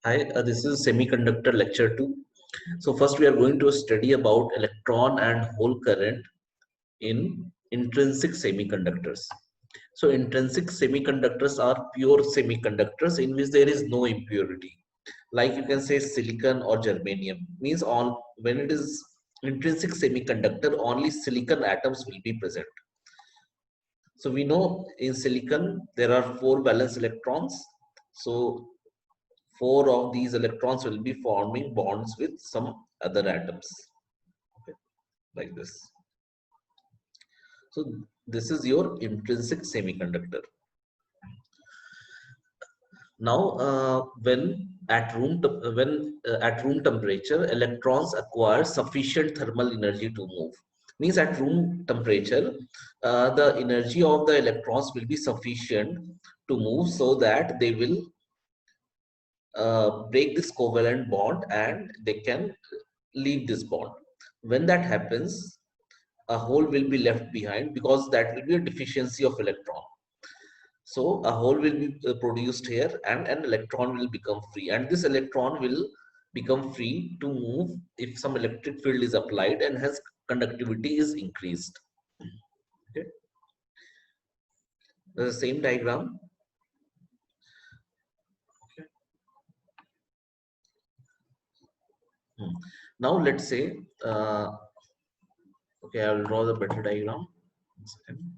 Hi, this is Semiconductor Lecture 2. So first we are going to study about electron and hole current in intrinsic semiconductors. So intrinsic semiconductors are pure semiconductors in which there is no impurity. Like you can say silicon or germanium means all when it is intrinsic semiconductor, only silicon atoms will be present. So we know in silicon there are 4 valence electrons. So 4 of these electrons will be forming bonds with some other atoms, okay, like this. So this is your intrinsic semiconductor. Now at room temperature, electrons acquire sufficient thermal energy to move. Means at room temperature, the energy of the electrons will be sufficient to move so that they will break this covalent bond and they can leave this bond. When that happens, a hole will be left behind because that will be a deficiency of electron. So a hole will be produced here and an electron will become free, and this electron will become free to move if some electric field is applied and hence conductivity is increased. Okay. The same diagram. Now let's say okay, I will draw the better diagram. One second.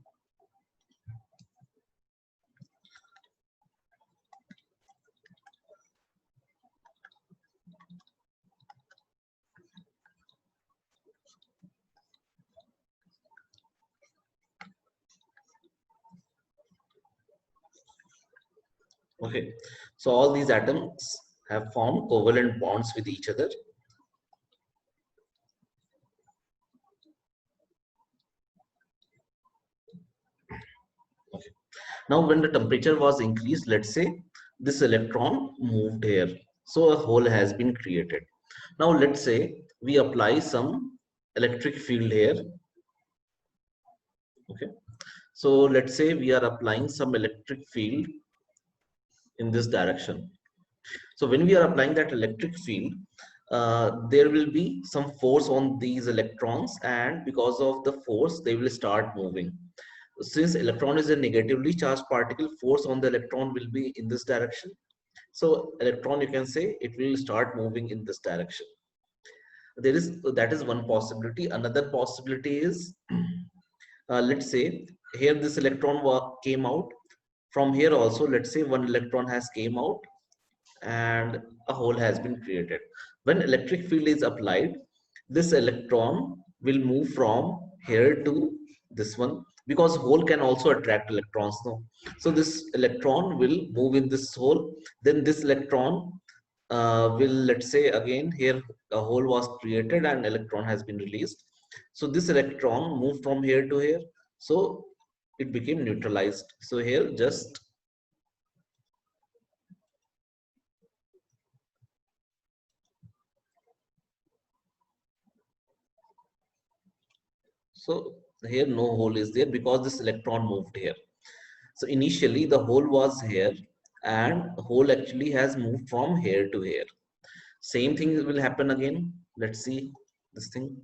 Okay, so all these atoms have formed covalent bonds with each other. Okay. Now, when the temperature was increased, let's say this electron moved here, so a hole has been created. Now, let's say we apply some electric field here. Okay, so let's say we are applying some electric field in this direction. So when we are applying that electric field, there will be some force on these electrons, and because of the force, they will start moving. Since electron is a negatively charged particle, force on the electron will be in this direction. So electron, you can say, it will start moving in this direction. That is one possibility. Another possibility is, let's say here this electron came out. From here also, let's say one electron has came out and a hole has been created. When electric field is applied, this electron will move from here to this one, because hole can also attract electrons. No, so this electron will move in this hole. Then this electron will, let's say again, here a hole was created and electron has been released. So this electron moved from here to here, so it became neutralized. So here just so here no hole is there because this electron moved here. So initially the hole was here and hole actually has moved from here to here. Same thing will happen again. Let's see this thing.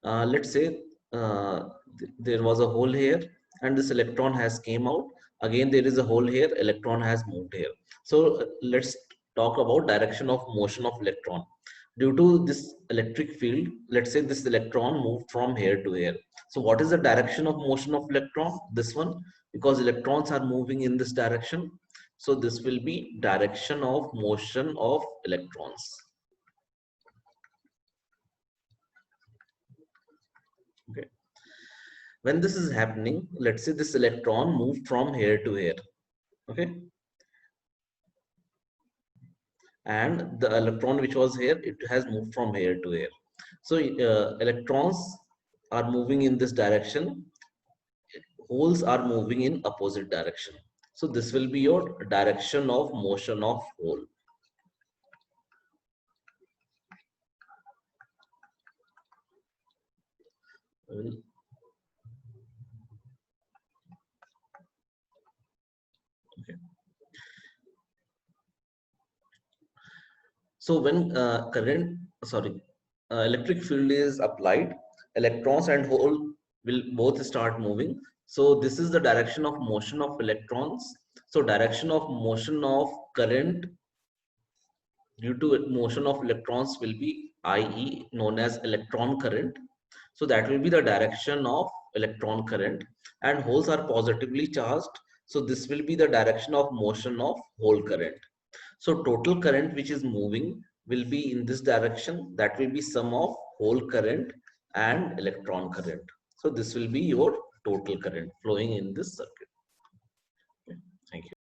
Let's say there was a hole here and this electron has came out. Again there is a hole here, electron has moved here. So let's talk about direction of motion of electron. Due to this electric field, let's say this electron moved from here to here. So what is the direction of motion of electron? This one, because electrons are moving in this direction. So this will be direction of motion of electrons. Okay. When this is happening, let's say this electron moved from here to here. Okay. And the electron which was here, it has moved from here to here. So electrons are moving in this direction, holes are moving in opposite direction. So this will be your direction of motion of hole. So when electric field is applied, electrons and hole will both start moving. So this is the direction of motion of electrons. So direction of motion of current due to motion of electrons will be IE, known as electron current. So that will be the direction of electron current, and holes are positively charged. So this will be the direction of motion of hole current. So total current which is moving will be in this direction. That will be sum of hole current and electron current. So this will be your total current flowing in this circuit.